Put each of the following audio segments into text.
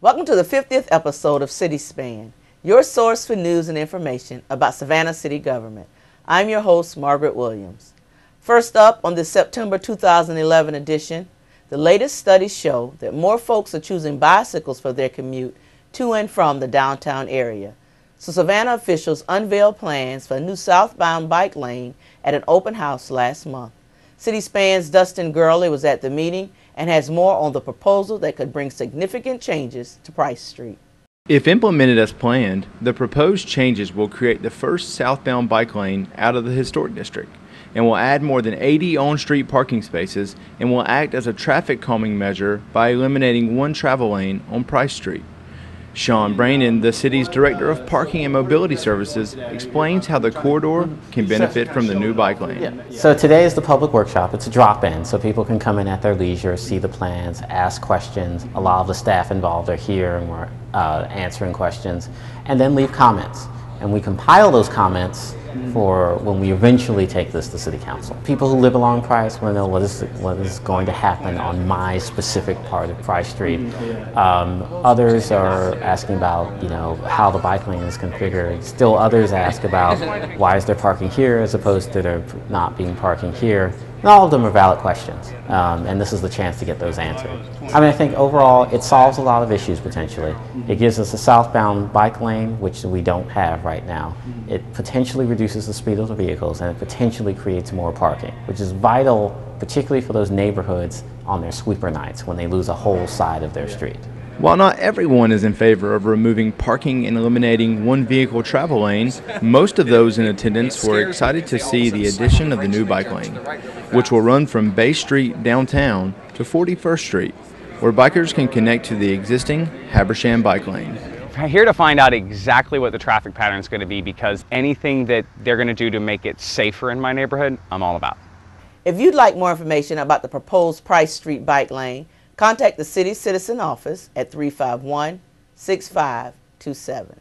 Welcome to the 50th episode of City Span, your source for news and information about Savannah City government. I'm your host, Margaret Williams. First up on this September 2011 edition, the latest studies show that more folks are choosing bicycles for their commute to and from the downtown area. So Savannah officials unveiled plans for a new southbound bike lane at an open house last month. City Span's Dustin Gurley was at the meeting and has more on the proposal that could bring significant changes to Price Street. If implemented as planned, the proposed changes will create the first southbound bike lane out of the historic district and will add more than 80 on-street parking spaces and will act as a traffic calming measure by eliminating one travel lane on Price Street. Sean Brannon, the city's Director of Parking and Mobility Services, explains how the corridor can benefit from the new bike lane. So today is the public workshop. It's a drop-in, so people can come in at their leisure, see the plans, ask questions. A lot of the staff involved are here and we're answering questions, and then leave comments. And we compile those comments for when we eventually take this to City Council. People who live along Price want to know what is going to happen on my specific part of Price Street. Others are asking about, how the bike lane is configured. Still others ask about why is there parking here as opposed to there not being parking here. And all of them are valid questions, and this is the chance to get those answered. I think overall it solves a lot of issues potentially. It gives us a southbound bike lane, which we don't have right now. It potentially reduces the speed of the vehicles, and it potentially creates more parking, which is vital, particularly for those neighborhoods on their sweeper nights when they lose a whole side of their street. While not everyone is in favor of removing parking and eliminating one vehicle travel lanes, most of those in attendance were excited to see the addition of the new bike lane, which will run from Bay Street downtown to 41st Street, where bikers can connect to the existing Habersham bike lane. I'm here to find out exactly what the traffic pattern is going to be, because anything that they're going to do to make it safer in my neighborhood, I'm all about. If you'd like more information about the proposed Price Street bike lane, contact the City Citizen Office at 351-6527.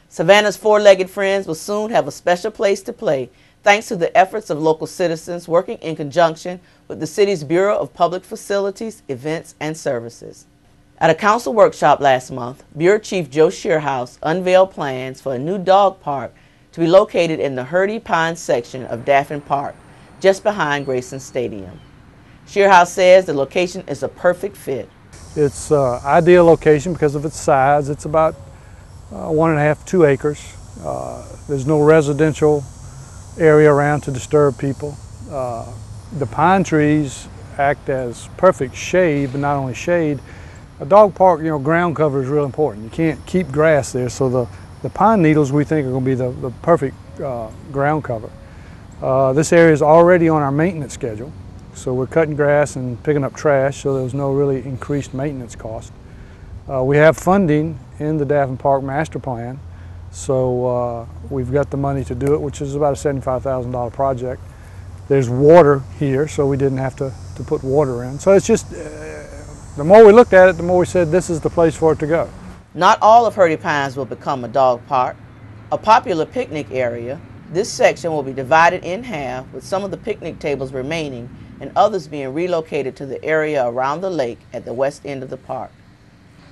Savannah's four-legged friends will soon have a special place to play thanks to the efforts of local citizens working in conjunction with the city's Bureau of Public Facilities, Events, and Services. At a council workshop last month, Bureau Chief Joe Shearhouse unveiled plans for a new dog park to be located in the Herdy Pines section of Daffin Park, just behind Grayson Stadium. Shearhouse says the location is a perfect fit. It's an ideal location because of its size. It's about 1.5 to 2 acres. There's no residential area around to disturb people. The pine trees act as perfect shade, but not only shade. A dog park, ground cover is real important. You can't keep grass there, so the pine needles we think are going to be the perfect ground cover. This area is already on our maintenance schedule. So we're cutting grass and picking up trash, so there's no really increased maintenance cost. We have funding in the Daffin Park master plan, so we've got the money to do it, which is about a $75,000 project. There's water here, so we didn't have to put water in. So it's just, the more we looked at it, the more we said this is the place for it to go. Not all of Herdy Pines will become a dog park. A popular picnic area, this section will be divided in half, with some of the picnic tables remaining and others being relocated to the area around the lake at the west end of the park.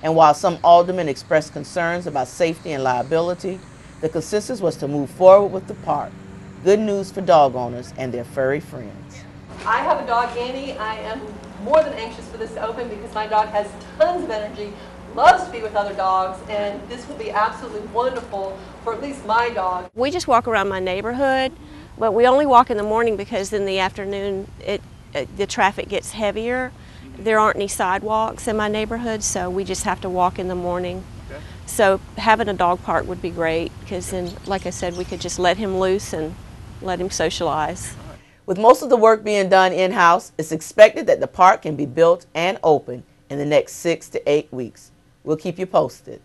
And while some aldermen expressed concerns about safety and liability, the consensus was to move forward with the park. Good news for dog owners and their furry friends. I have a dog, Annie. I am more than anxious for this to open because my dog has tons of energy, loves to be with other dogs, and this will be absolutely wonderful for at least my dog. We just walk around my neighborhood, but we only walk in the morning because in the afternoon the traffic gets heavier. There aren't any sidewalks in my neighborhood, so we just have to walk in the morning. Okay. So having a dog park would be great, because then, like I said, we could just let him loose and let him socialize. With most of the work being done in-house, it's expected that the park can be built and open in the next 6 to 8 weeks. We'll keep you posted.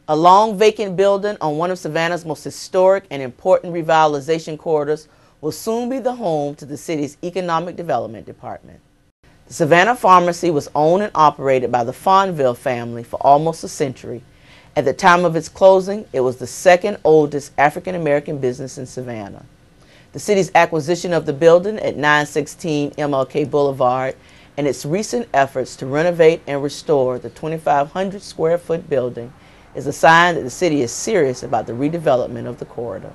A long vacant building on one of Savannah's most historic and important revitalization corridors will soon be the home to the city's Economic Development Department. The Savannah Pharmacy was owned and operated by the Fonville family for almost a century. At the time of its closing, it was the second oldest African-American business in Savannah. The city's acquisition of the building at 916 MLK Boulevard and its recent efforts to renovate and restore the 2,500 square foot building is a sign that the city is serious about the redevelopment of the corridor.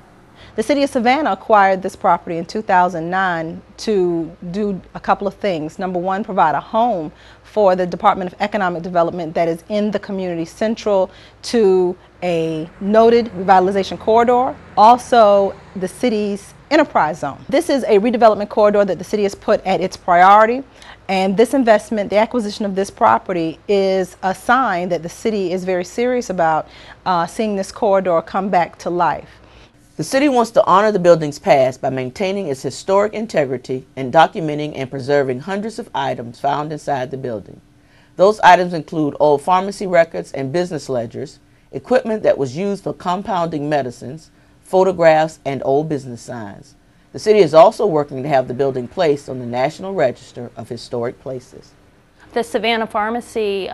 The City of Savannah acquired this property in 2009 to do a couple of things. Number one, provide a home for the Department of Economic Development that is in the community central to a noted revitalization corridor, also the city's enterprise zone. This is a redevelopment corridor that the city has put at its priority, and this investment, the acquisition of this property, is a sign that the city is very serious about seeing this corridor come back to life. The city wants to honor the building's past by maintaining its historic integrity and documenting and preserving hundreds of items found inside the building. Those items include old pharmacy records and business ledgers, equipment that was used for compounding medicines, photographs, and old business signs. The city is also working to have the building placed on the National Register of Historic Places. The Savannah Pharmacy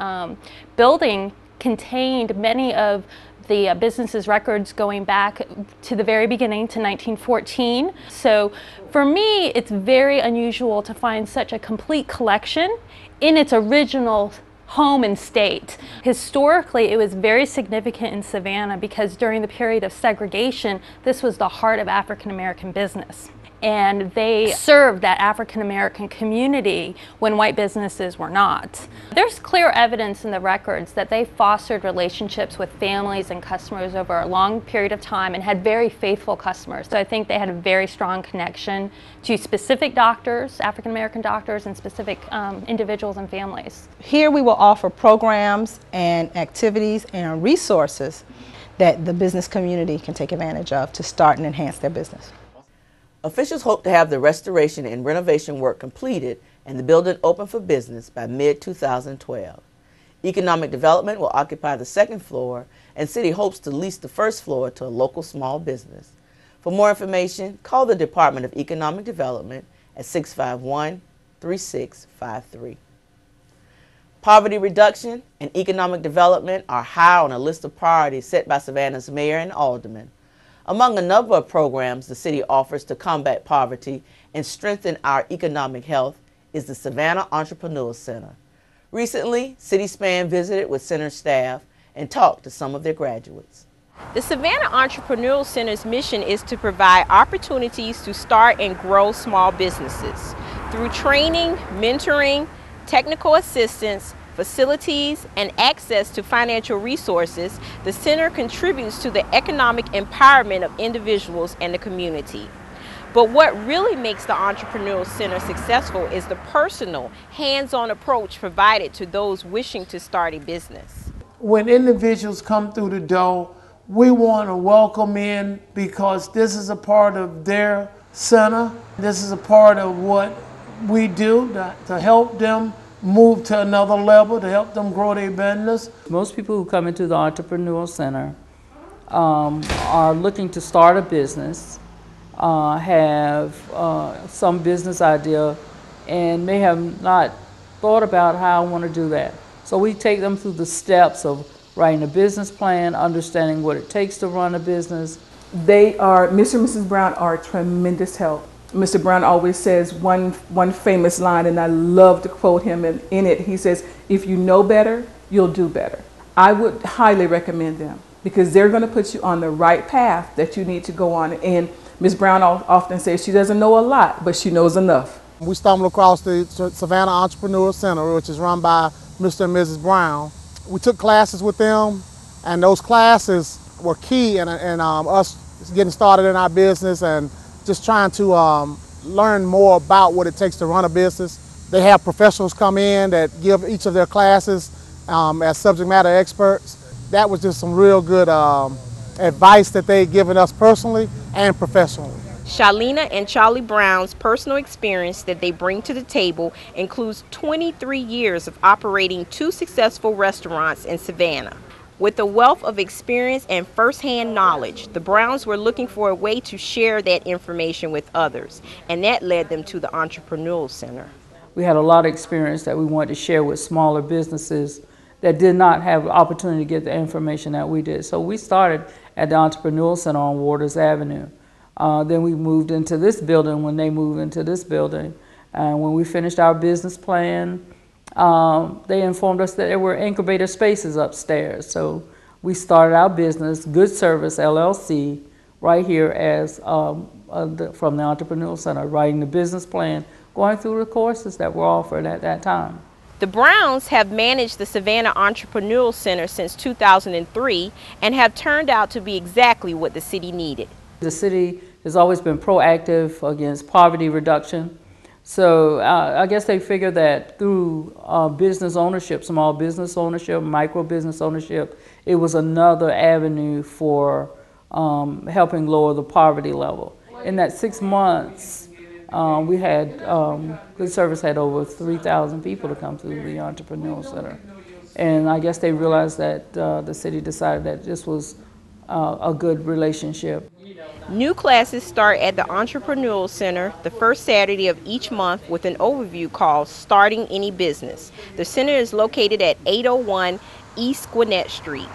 building contained many of the business's records going back to the very beginning to 1914. So for me, it's very unusual to find such a complete collection in its original home and state. Historically, it was very significant in Savannah because during the period of segregation, this was the heart of African American business. And they served that African American community when white businesses were not. There's clear evidence in the records that they fostered relationships with families and customers over a long period of time and had very faithful customers. So I think they had a very strong connection to specific doctors, African American doctors, and specific individuals and families. Here we will offer programs and activities and resources that the business community can take advantage of to start and enhance their business. Officials hope to have the restoration and renovation work completed and the building open for business by mid-2012. Economic development will occupy the second floor, and City hopes to lease the first floor to a local small business. For more information, call the Department of Economic Development at 651-3653. Poverty reduction and economic development are high on a list of priorities set by Savannah's mayor and aldermen. Among a number of programs the city offers to combat poverty and strengthen our economic health is the Savannah Entrepreneurial Center. Recently, City Span visited with center staff and talked to some of their graduates. The Savannah Entrepreneurial Center's mission is to provide opportunities to start and grow small businesses. Through training, mentoring, technical assistance, facilities, and access to financial resources, the center contributes to the economic empowerment of individuals and the community. But what really makes the Entrepreneurial Center successful is the personal, hands-on approach provided to those wishing to start a business. When individuals come through the door, we want to welcome in because this is a part of their center. This is a part of what we do to help them move to another level, to help them grow their business. Most people who come into the Entrepreneurial Center are looking to start a business, have some business idea, and may have not thought about how I want to do that. So we take them through the steps of writing a business plan, understanding what it takes to run a business. They are, Mr. and Mrs. Brown are a tremendous help. Mr. Brown always says one famous line, and I love to quote him in it. He says, if you know better, you'll do better. I would highly recommend them because they're going to put you on the right path that you need to go on. And Ms. Brown often says she doesn't know a lot, but she knows enough. We stumbled across the Savannah Entrepreneurial Center, which is run by Mr. and Mrs. Brown. We took classes with them, and those classes were key in us getting started in our business and just trying to learn more about what it takes to run a business. They have professionals come in that give each of their classes as subject matter experts. That was just some real good advice that they've given us personally and professionally. Shalina and Charlie Brown's personal experience that they bring to the table includes 23 years of operating 2 successful restaurants in Savannah. With a wealth of experience and first-hand knowledge, the Browns were looking for a way to share that information with others, and that led them to the Entrepreneurial Center. We had a lot of experience that we wanted to share with smaller businesses that did not have the opportunity to get the information that we did. So we started at the Entrepreneurial Center on Waters Avenue. Then we moved into this building when they moved into this building. And when we finished our business plan, they informed us that there were incubator spaces upstairs. So we started our business, Good Service LLC, right here as from the Entrepreneurial Center, writing the business plan, going through the courses that were offered at that time. The Browns have managed the Savannah Entrepreneurial Center since 2003 and have turned out to be exactly what the city needed. The city has always been proactive against poverty reduction. So I guess they figured that through business ownership, small business ownership, micro business ownership, it was another avenue for helping lower the poverty level. In that 6 months, we had, Good Service had over 3,000 people to come through the Entrepreneurial Center. And I guess they realized that the city decided that this was a good relationship. New classes start at the Entrepreneurial Center the first Saturday of each month with an overview called Starting Any Business. The center is located at 801 East Gwinnett Street.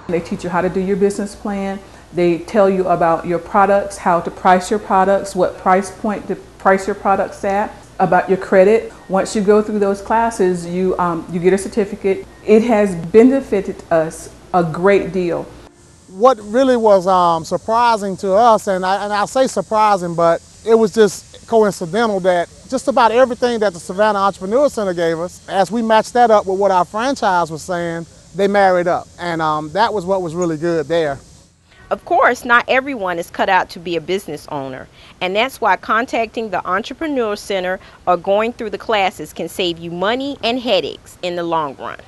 They teach you how to do your business plan. They tell you about your products, how to price your products, what price point to price your products at, about your credit. Once you go through those classes, you get a certificate. It has benefited us a great deal. What really was surprising to us, and I say surprising, but it was just coincidental that just about everything that the Savannah Entrepreneurial Center gave us, as we matched that up with what our franchise was saying, they married up. And that was what was really good there. Of course, not everyone is cut out to be a business owner, and that's why contacting the Entrepreneurial Center or going through the classes can save you money and headaches in the long run.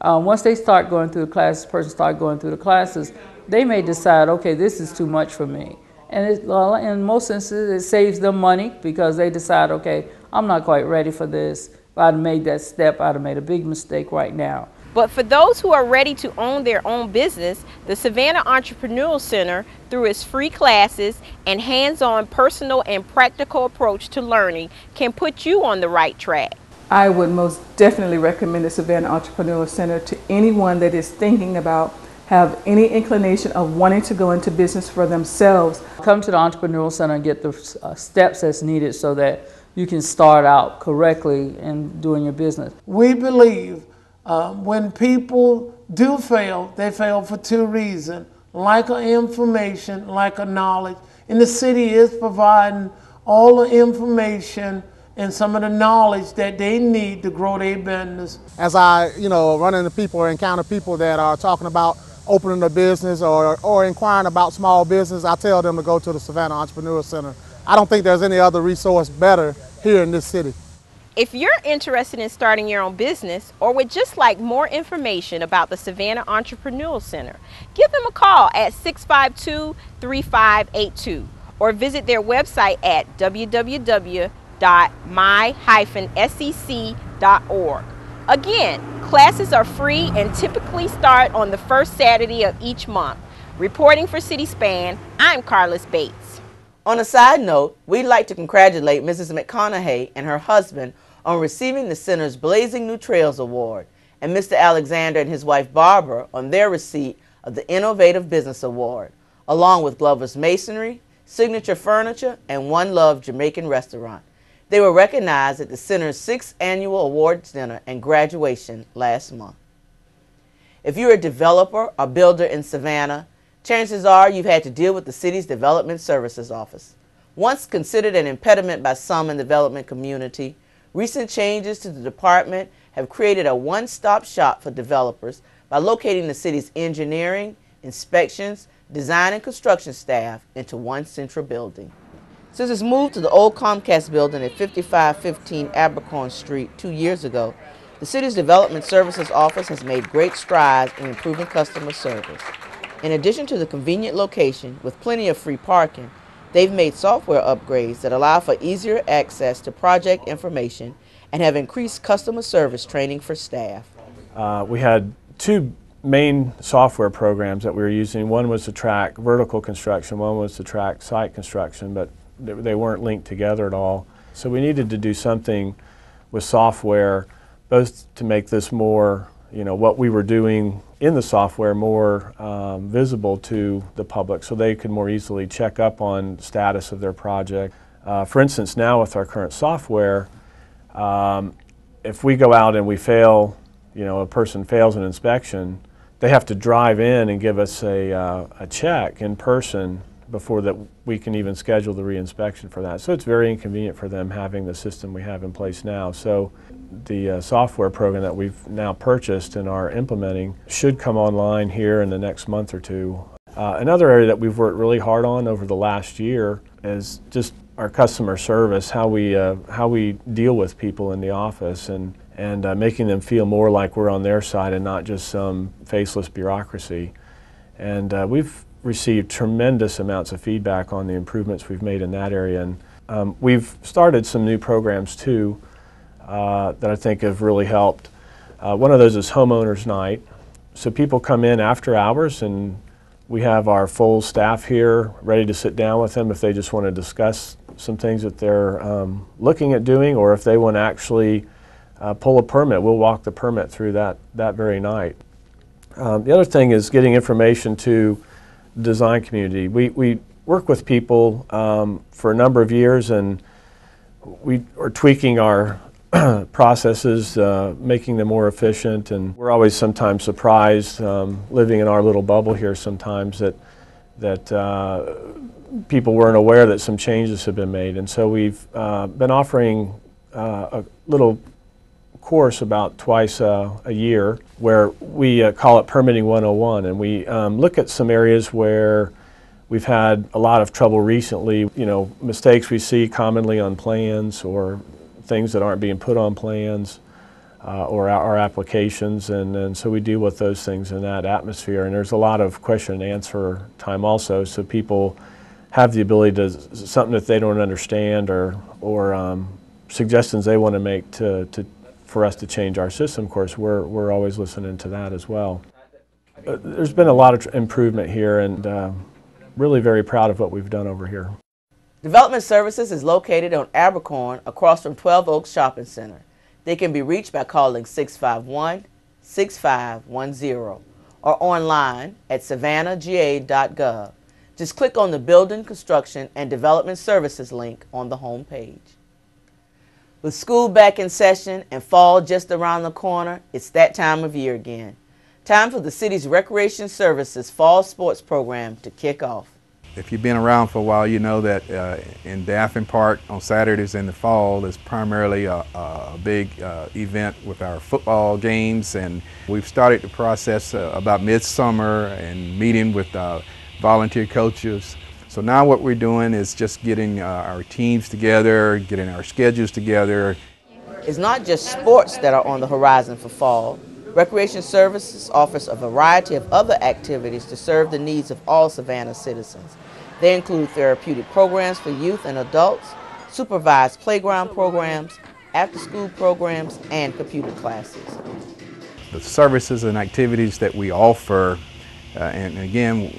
Once they start going through the classes, person start going through the classes, they may decide, okay, this is too much for me. And in most instances, it saves them money because they decide, okay, I'm not quite ready for this. If I'd made that step, I'd have made a big mistake right now. But for those who are ready to own their own business, the Savannah Entrepreneurial Center, through its free classes and hands-on personal and practical approach to learning, can put you on the right track. I would most definitely recommend the Savannah Entrepreneurial Center to anyone that is thinking about, have any inclination of wanting to go into business for themselves. Come to the Entrepreneurial Center and get the steps that's needed so that you can start out correctly in doing your business. We believe when people do fail, they fail for two reasons. Lack of information, lack of knowledge. And the city is providing all the information and some of the knowledge that they need to grow their business. As I, run into people or encounter people that are talking about opening a business or inquiring about small business, I tell them to go to the Savannah Entrepreneurial Center. I don't think there's any other resource better here in this city. If you're interested in starting your own business or would just like more information about the Savannah Entrepreneurial Center, give them a call at 652-3582 or visit their website at www.my-sec.org. Again, classes are free and typically start on the first Saturday of each month. Reporting for City Span, I'm Carlos Bates. On a side note, we'd like to congratulate Mrs. McConaughey and her husband on receiving the center's Blazing New Trails Award, and Mr. Alexander and his wife Barbara on their receipt of the Innovative Business Award, along with Glover's Masonry, Signature Furniture, and One Love Jamaican Restaurant. They were recognized at the center's 6th annual awards dinner and graduation last month. If you're a developer or builder in Savannah, chances are you've had to deal with the city's Development Services Office. Once considered an impediment by some in the development community, recent changes to the department have created a one-stop shop for developers by locating the city's engineering, inspections, design, and construction staff into one central building. Since its move to the old Comcast building at 5515 Abercorn Street 2 years ago, the city's Development Services Office has made great strides in improving customer service. In addition to the convenient location with plenty of free parking, they've made software upgrades that allow for easier access to project information and have increased customer service training for staff. We had two main software programs that we were using. One was to track vertical construction, one was to track site construction, but they weren't linked together at all. So we needed to do something with software, both to make this more, what we were doing in the software more visible to the public so they could more easily check up on status of their project. For instance, now with our current software, if we go out and we fail, a person fails an inspection, they have to drive in and give us a check in person before that we can even schedule the reinspection for that. So it's very inconvenient for them having the system we have in place now. So the software program that we've now purchased and are implementing should come online here in the next month or two. Another area that we've worked really hard on over the last year is just our customer service, how we deal with people in the office and making them feel more like we're on their side and not just some faceless bureaucracy. And we've received tremendous amounts of feedback on the improvements we've made in that area. And we've started some new programs too that I think have really helped. One of those is Homeowners Night. So people come in after hours and we have our full staff here ready to sit down with them if they just want to discuss some things that they're looking at doing, or if they want to actually pull a permit, we'll walk the permit through that very night. The other thing is getting information to the design community. We work with people for a number of years, and we are tweaking our processes, making them more efficient, and we're always sometimes surprised living in our little bubble here sometimes that people weren't aware that some changes have been made. And so we've been offering a little course about twice a year where we call it Permitting 101, and we look at some areas where we've had a lot of trouble recently, mistakes we see commonly on plans or things that aren't being put on plans or our applications, and so we deal with those things in that atmosphere. And there's a lot of question and answer time also, so people have the ability to, something that they don't understand or suggestions they want to make for us to change our system. Of course, we're always listening to that as well. There's been a lot of improvement here, and really very proud of what we've done over here. Development Services is located on Abercorn across from 12 Oaks Shopping Center. They can be reached by calling 651-6510 or online at savannahga.gov. Just click on the Building, Construction, and Development Services link on the home page. With school back in session and fall just around the corner, it's that time of year again. Time for the city's Recreation Services Fall Sports Program to kick off. If you've been around for a while, you know that in Daffin Park on Saturdays in the fall is primarily a big event with our football games, and we've started the process about midsummer and meeting with volunteer coaches. So now what we're doing is just getting our teams together, getting our schedules together. It's not just sports that are on the horizon for fall. Recreation Services offers a variety of other activities to serve the needs of all Savannah citizens. They include therapeutic programs for youth and adults, supervised playground programs, after-school programs, and computer classes. The services and activities that we offer, and again,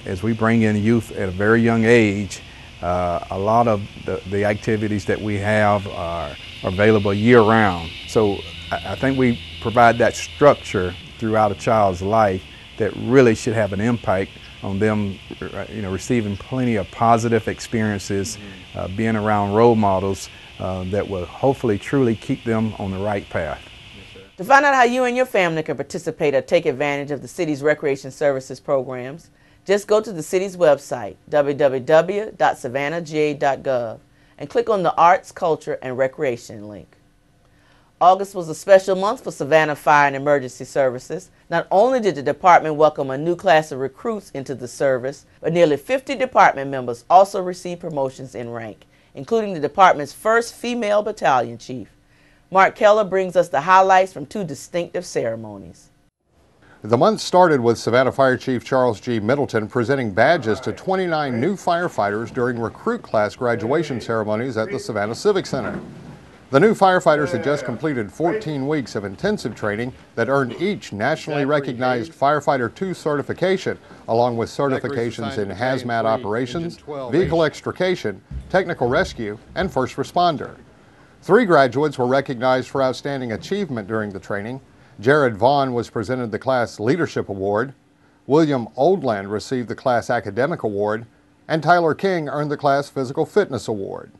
as we bring in youth at a very young age, a lot of the activities that we have are available year-round. So I think we provide that structure throughout a child's life that really should have an impact on them, receiving plenty of positive experiences, being around role models that will hopefully truly keep them on the right path. To find out how you and your family can participate or take advantage of the city's recreation services programs, just go to the city's website, www.savannahga.gov, and click on the Arts, Culture, and Recreation link. August was a special month for Savannah Fire and Emergency Services. Not only did the department welcome a new class of recruits into the service, but nearly 50 department members also received promotions in rank, including the department's first female battalion chief. Mark Keller brings us the highlights from two distinctive ceremonies. The month started with Savannah Fire Chief Charles G. Middleton presenting badges to 29 new firefighters during recruit class graduation ceremonies at the Savannah Civic Center. The new firefighters had just completed 14 weeks of intensive training that earned each nationally recognized Firefighter II certification, along with certifications in hazmat operations, vehicle extrication, technical rescue, and first responder. 3 graduates were recognized for outstanding achievement during the training. Jared Vaughn was presented the Class Leadership Award, William Oldland received the Class Academic Award, and Tyler King earned the Class Physical Fitness Award.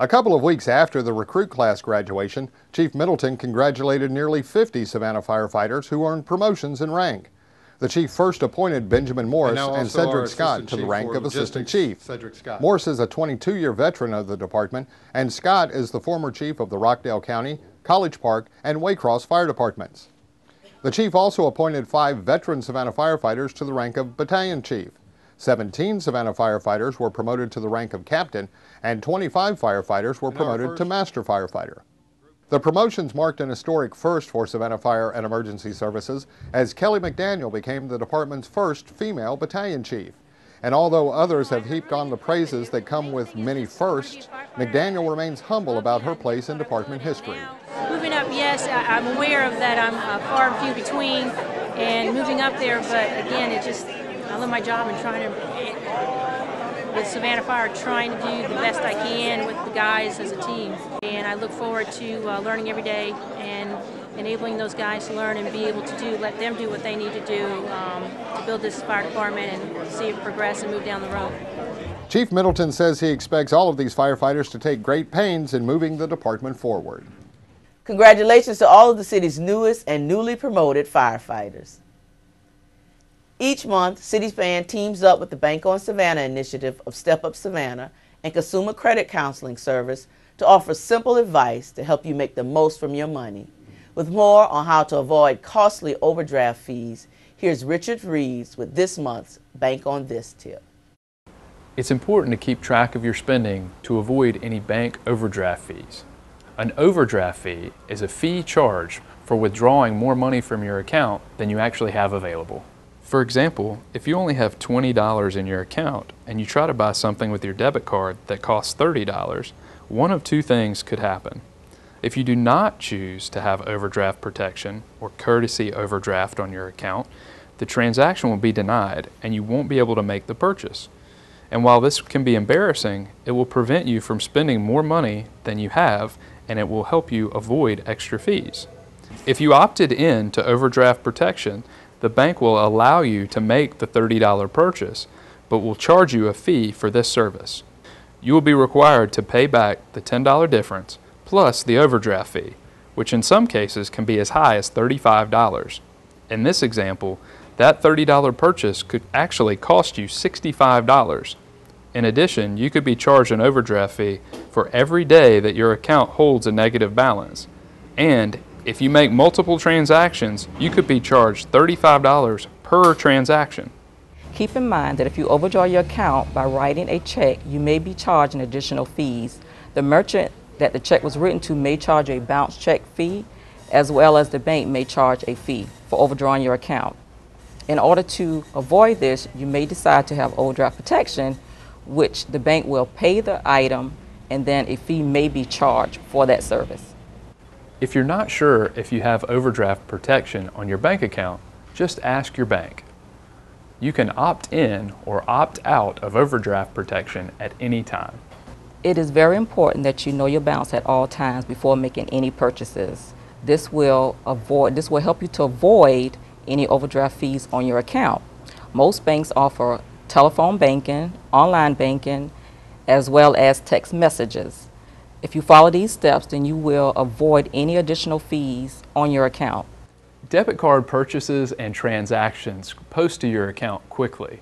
A couple of weeks after the recruit class graduation, Chief Middleton congratulated nearly 50 Savannah firefighters who earned promotions in rank. The chief first appointed Benjamin Morris and Cedric Scott to the rank of Assistant Chief. Morris is a 22-year veteran of the department, and Scott is the former chief of the Rockdale County, College Park, and Waycross Fire Departments. The chief also appointed 5 veteran Savannah firefighters to the rank of Battalion Chief. 17 Savannah firefighters were promoted to the rank of Captain, and 25 firefighters were promoted to Master Firefighter. The promotions marked an historic first for Savannah Fire and Emergency Services, as Kelly McDaniel became the department's first female battalion chief. And although others have heaped on the praises that come with many firsts, McDaniel remains humble about her place in department history. Moving up, yes, I'm aware of that. I'm far and few between and moving up there, but again, I love my job and with Savannah Fire, trying to do the best I can with the guys as a team. And I look forward to learning every day and enabling those guys to learn and be able to let them do what they need to do to build this fire department and see it progress and move down the road. Chief Middleton says he expects all of these firefighters to take great pains in moving the department forward. Congratulations to all of the city's newest and newly promoted firefighters. Each month, CitySpan teams up with the Bank on Savannah initiative of Step Up Savannah and Consumer Credit Counseling Service to offer simple advice to help you make the most from your money. With more on how to avoid costly overdraft fees, here's Richard Reeves with this month's Bank on This tip. It's important to keep track of your spending to avoid any bank overdraft fees. An overdraft fee is a fee charged for withdrawing more money from your account than you actually have available. For example, if you only have $20 in your account and you try to buy something with your debit card that costs $30, one of two things could happen. If you do not choose to have overdraft protection or courtesy overdraft on your account, the transaction will be denied and you won't be able to make the purchase. And while this can be embarrassing, it will prevent you from spending more money than you have, and it will help you avoid extra fees. If you opted in to overdraft protection, the bank will allow you to make the $30 purchase, but will charge you a fee for this service. You will be required to pay back the $10 difference plus the overdraft fee, which in some cases can be as high as $35. In this example, that $30 purchase could actually cost you $65. In addition, you could be charged an overdraft fee for every day that your account holds a negative balance. And if you make multiple transactions, you could be charged $35 per transaction. Keep in mind that if you overdraw your account by writing a check, you may be charged an additional fees. The merchant that the check was written to may charge a bounce check fee, as well as the bank may charge a fee for overdrawing your account. In order to avoid this, you may decide to have overdraft protection, which the bank will pay the item and then a fee may be charged for that service. If you're not sure if you have overdraft protection on your bank account, just ask your bank. You can opt in or opt out of overdraft protection at any time. It is very important that you know your balance at all times before making any purchases. This will help you to avoid any overdraft fees on your account. Most banks offer telephone banking, online banking, as well as text messages. If you follow these steps, then you will avoid any additional fees on your account. Debit card purchases and transactions post to your account quickly.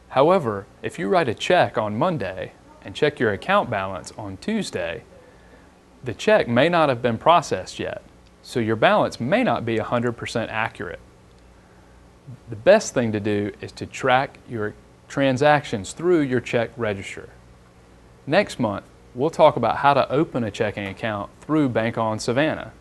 However, if you write a check on Monday and check your account balance on Tuesday, the check may not have been processed yet, so your balance may not be 100% accurate. The best thing to do is to track your transactions through your check register. Next month, we'll talk about how to open a checking account through Bank on Savannah.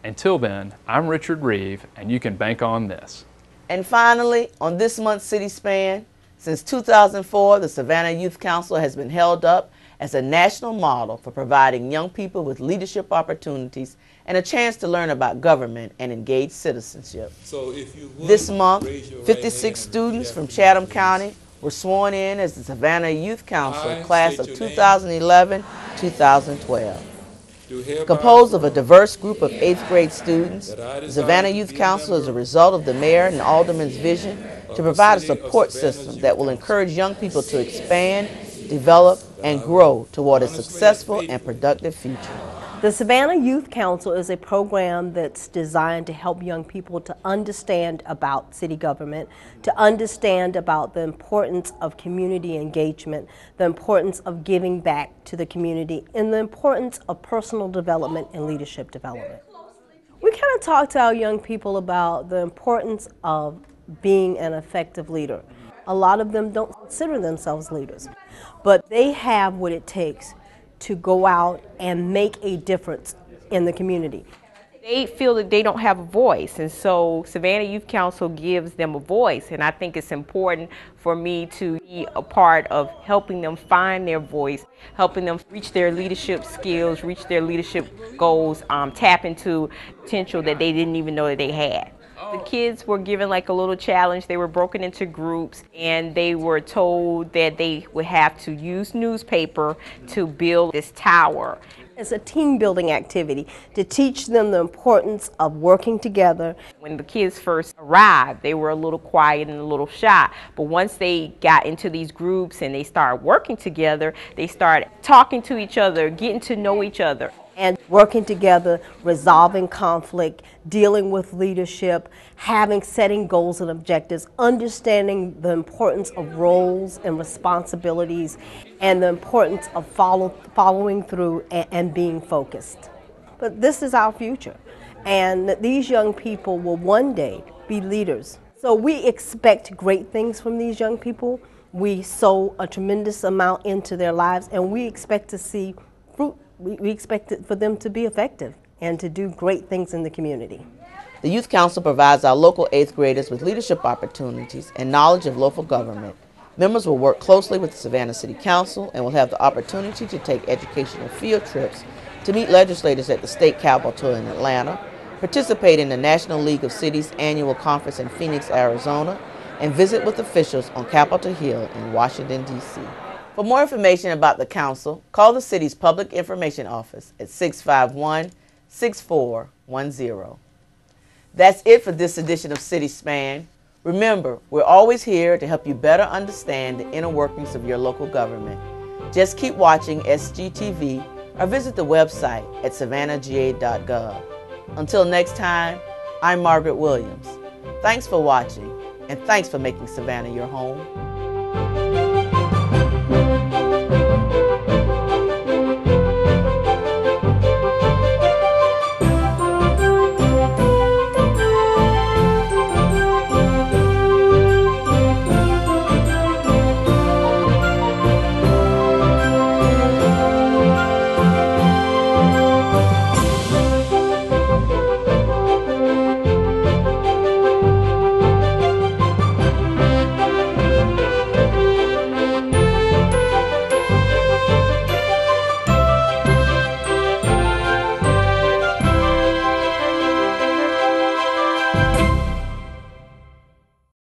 Until then, I'm Richard Reeve, and you can bank on this. And finally, on this month's CitySpan, since 2004, the Savannah Youth Council has been held up as a national model for providing young people with leadership opportunities and a chance to learn about government and engage citizenship. So if you would, this month, 56 students from Chatham County were sworn in as the Savannah Youth Council class of 2011-2012. Composed of a diverse group of 8th grade students, the Savannah Youth Council is a result of the mayor and alderman's vision to provide a support system that will encourage young people to expand, develop, and grow toward a successful and productive future. The Savannah Youth Council is a program that's designed to help young people to understand about city government, to understand about the importance of community engagement, the importance of giving back to the community, and the importance of personal development and leadership development. We kind of talk to our young people about the importance of being an effective leader. A lot of them don't consider themselves leaders, but they have what it takes to go out and make a difference in the community. They feel that they don't have a voice, and so Savannah Youth Council gives them a voice, and I think it's important for me to be a part of helping them find their voice, helping them reach their leadership skills, reach their leadership goals, tap into potential that they didn't even know that they had. The kids were given like a little challenge. They were broken into groups and they were told that they would have to use newspaper to build this tower. It's a team building activity to teach them the importance of working together. When the kids first arrived, they were a little quiet and a little shy, but once they got into these groups and they started working together, they started talking to each other, getting to know each other. And working together, resolving conflict, dealing with leadership, setting goals and objectives, understanding the importance of roles and responsibilities, and the importance of following through and being focused. But this is our future, and these young people will one day be leaders. So we expect great things from these young people. We sow a tremendous amount into their lives, and we expect to see fruit. We expect it for them to be effective and to do great things in the community. The Youth Council provides our local 8th graders with leadership opportunities and knowledge of local government. Members will work closely with the Savannah City Council and will have the opportunity to take educational field trips to meet legislators at the state capitol in Atlanta, participate in the National League of Cities annual conference in Phoenix, Arizona, and visit with officials on Capitol Hill in Washington, D.C. For more information about the Council, call the City's Public Information Office at 651-6410. That's it for this edition of City Span. Remember, we're always here to help you better understand the inner workings of your local government. Just keep watching SGTV or visit the website at savannahga.gov. Until next time, I'm Margaret Williams. Thanks for watching, and thanks for making Savannah your home.